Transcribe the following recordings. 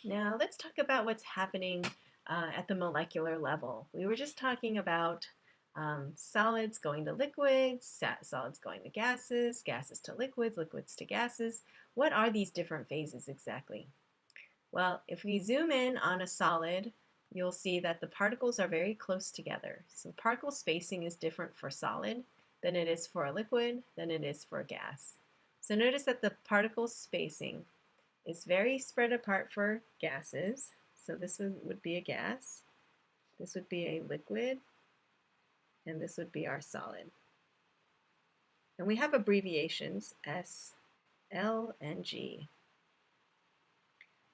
Now let's talk about what's happening at the molecular level. We were just talking about solids going to liquids, solids going to gases, gases to liquids, liquids to gases. What are these different phases exactly? Well, if we zoom in on a solid, you'll see that the particles are very close together. So particle spacing is different for solid than it is for a liquid, than it is for a gas. So notice that the particle spacing is very spread apart for gases. So this would be a gas, this would be a liquid, and this would be our solid. And we have abbreviations S, L, and G.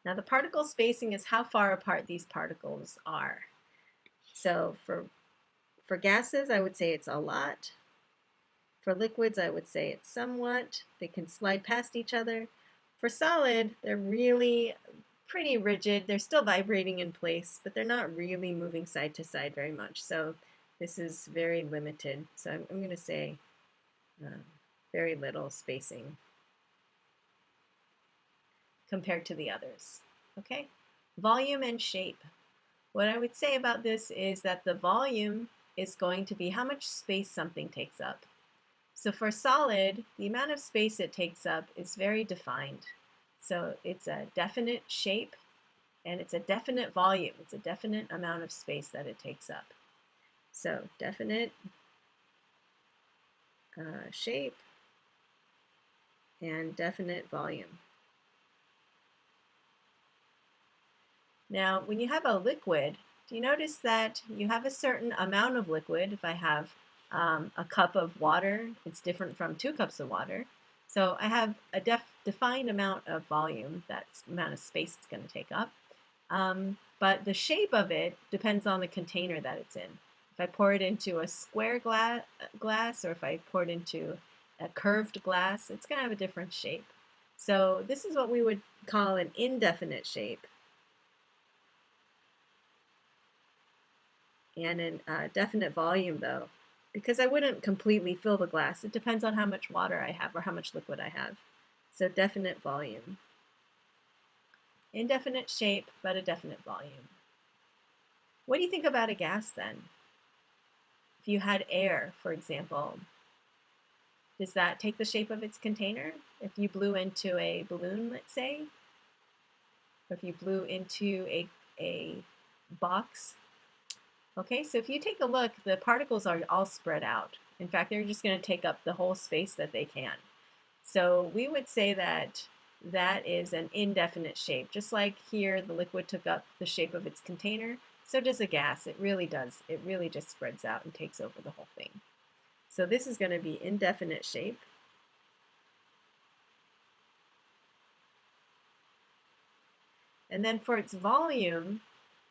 Now the particle spacing is how far apart these particles are. So for gases, I would say it's a lot. For liquids, I would say it's somewhat. They can slide past each other. For solid, they're really pretty rigid. They're still vibrating in place, but they're not really moving side to side very much. So this is very limited. So I'm going to say very little spacing compared to the others. Okay? Volume and shape. What I would say about this is that the volume is going to be how much space something takes up. So for solid, the amount of space it takes up is very defined. So it's a definite shape and it's a definite volume. It's a definite amount of space that it takes up. So definite shape and definite volume. Now, when you have a liquid, do you notice that you have a certain amount of liquid? If I have a cup of water, it's different from 2 cups of water. So I have a defined amount of volume, that's the amount of space it's going to take up. But the shape of it depends on the container that it's in. If I pour it into a square glass or if I pour it into a curved glass, it's going to have a different shape. So this is what we would call an indefinite shape. And a definite volume, though, because I wouldn't completely fill the glass. It depends on how much water I have or how much liquid I have. So definite volume. Indefinite shape, but a definite volume. What do you think about a gas then? If you had air, for example, does that take the shape of its container? If you blew into a balloon, let's say, or if you blew into a box. Okay, so if you take a look, the particles are all spread out. In fact, they're just going to take up the whole space that they can. So we would say that that is an indefinite shape. Just like here, the liquid took up the shape of its container, so does a gas. It really does. It really just spreads out and takes over the whole thing. So this is going to be indefinite shape. And then for its volume,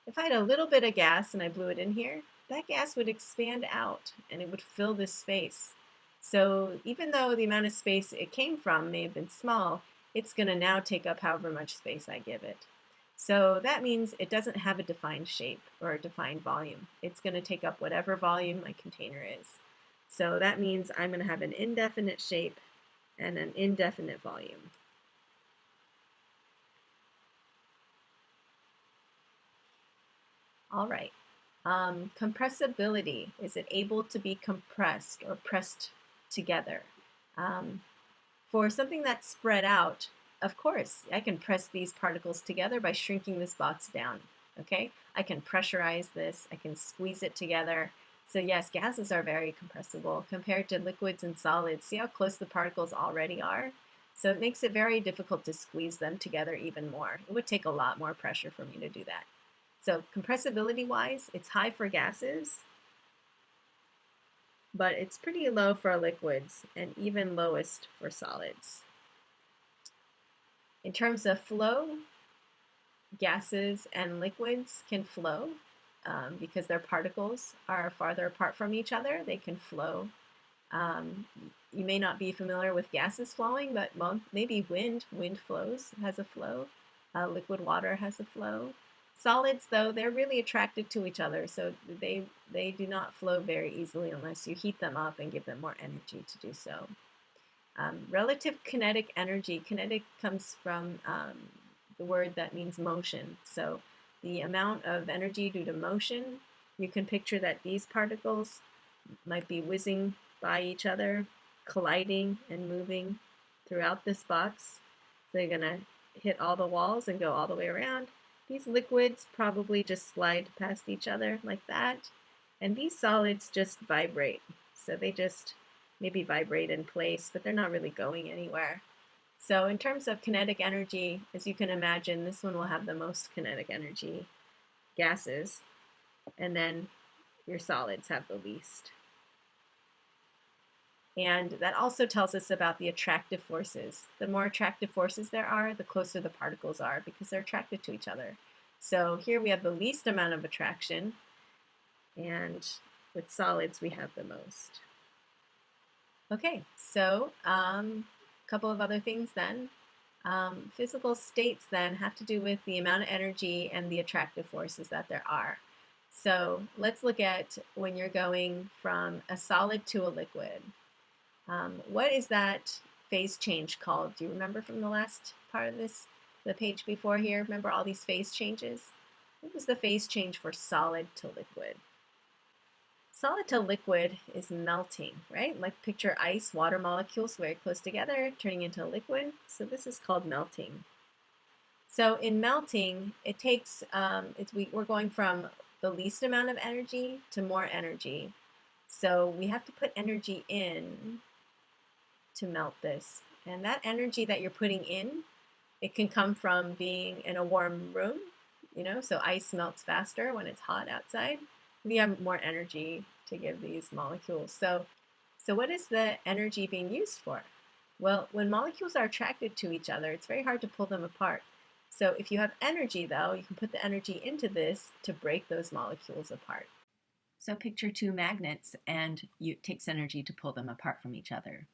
if I had a little bit of gas and I blew it in here, that gas would expand out and it would fill this space. So even though the amount of space it came from may have been small, it's going to now take up however much space I give it. So that means it doesn't have a defined shape or a defined volume. It's going to take up whatever volume my container is. So that means I'm going to have an indefinite shape and an indefinite volume. All right. Compressibility. Is it able to be compressed or pressed together? For something that's spread out, of course, I can press these particles together by shrinking this box down. Okay? I can pressurize this. I can squeeze it together. So yes, gases are very compressible compared to liquids and solids. See how close the particles already are? So it makes it very difficult to squeeze them together even more. It would take a lot more pressure for me to do that. So compressibility-wise, it's high for gases, but it's pretty low for liquids and even lowest for solids. In terms of flow, gases and liquids can flow because their particles are farther apart from each other. They can flow. You may not be familiar with gases flowing, but maybe wind flows, has a flow. Liquid water has a flow. Solids, though, they're really attracted to each other, so they do not flow very easily unless you heat them up and give them more energy to do so. Relative kinetic energy. Kinetic comes from the word that means motion. So the amount of energy due to motion, you can picture that these particles might be whizzing by each other, colliding and moving throughout this box. So they're going to hit all the walls and go all the way around. These liquids probably just slide past each other like that. And these solids just vibrate. So they just maybe vibrate in place, but they're not really going anywhere. So in terms of kinetic energy, as you can imagine, this one will have the most kinetic energy, gases, and then your solids have the least. And that also tells us about the attractive forces. The more attractive forces there are, the closer the particles are because they're attracted to each other. So here we have the least amount of attraction, and with solids we have the most. Okay, so a couple of other things then. Physical states then have to do with the amount of energy and the attractive forces that there are. So let's look at when you're going from a solid to a liquid. What is that phase change called? Do you remember from the last part of this, the page before here? Remember all these phase changes? What was the phase change for solid to liquid? Solid to liquid is melting, right? Like picture ice, water molecules very close together, turning into a liquid. So this is called melting. So in melting, it takes, we're going from the least amount of energy to more energy. So we have to put energy in to melt this. And that energy that you're putting in, it can come from being in a warm room, so ice melts faster when it's hot outside. We have more energy to give these molecules. So what is the energy being used for? Well, when molecules are attracted to each other, it's very hard to pull them apart. So if you have energy, though, you can put the energy into this to break those molecules apart. So picture two magnets, and it takes energy to pull them apart from each other.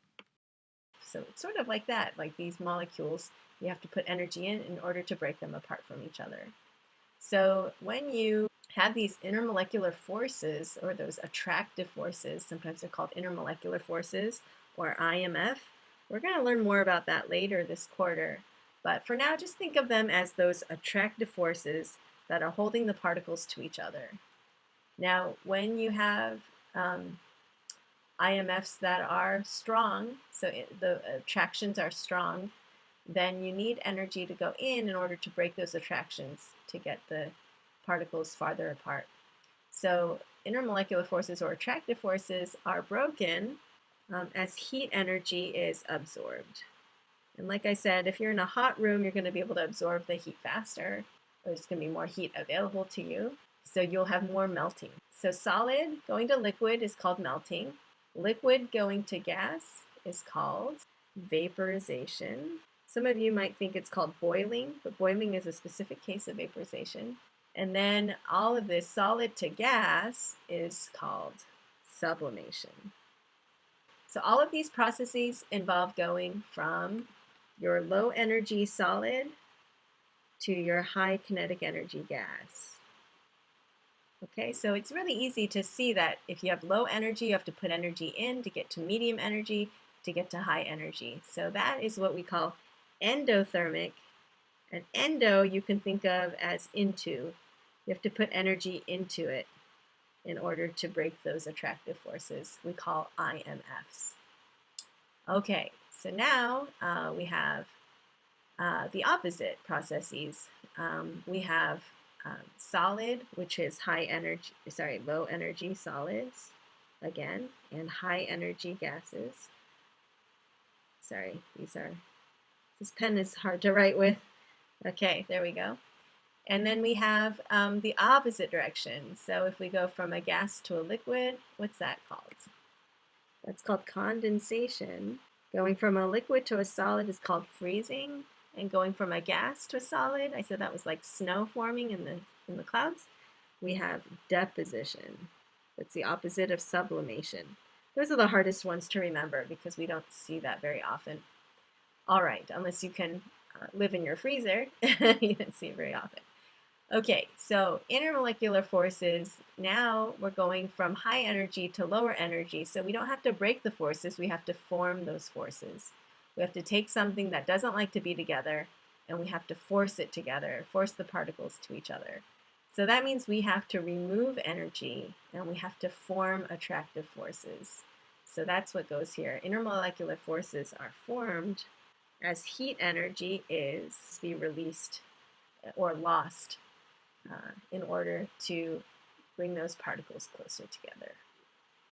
So it's sort of like that, like these molecules, you have to put energy in order to break them apart from each other. So when you have these intermolecular forces, or those attractive forces, sometimes they're called intermolecular forces, or IMF, we're going to learn more about that later this quarter. But for now, just think of them as those attractive forces that are holding the particles to each other. Now, when you have IMFs that are strong, so the attractions are strong, then you need energy to go in order to break those attractions to get the particles farther apart. So intermolecular forces or attractive forces are broken as heat energy is absorbed. And like I said, if you're in a hot room, you're going to be able to absorb the heat faster. There's going to be more heat available to you, so you'll have more melting. So solid going to liquid is called melting. Liquid going to gas is called vaporization. Some of you might think it's called boiling, but boiling is a specific case of vaporization. And then all of this solid to gas is called sublimation. So all of these processes involve going from your low energy solid to your high kinetic energy gas. Okay, so it's really easy to see that if you have low energy, you have to put energy in to get to medium energy, to get to high energy. So that is what we call endothermic. And endo you can think of as into. You have to put energy into it in order to break those attractive forces we call IMFs. Okay, so now we have the opposite processes. We have solid, which is low energy solids, again, and high energy gases. Sorry, this pen is hard to write with. Okay, there we go. And then we have the opposite direction. So if we go from a gas to a liquid, what's that called? That's called condensation. Going from a liquid to a solid is called freezing. And going from a gas to a solid, I said that was like snow forming in the clouds. We have deposition. That's the opposite of sublimation. Those are the hardest ones to remember because we don't see that very often. All right, unless you can live in your freezer, you don't see it very often. Okay, so intermolecular forces, now we're going from high energy to lower energy. So we don't have to break the forces, we have to form those forces. We have to take something that doesn't like to be together and we have to force it together, force the particles to each other. So that means we have to remove energy and we have to form attractive forces. So that's what goes here. Intermolecular forces are formed as heat energy is to be released or lost in order to bring those particles closer together.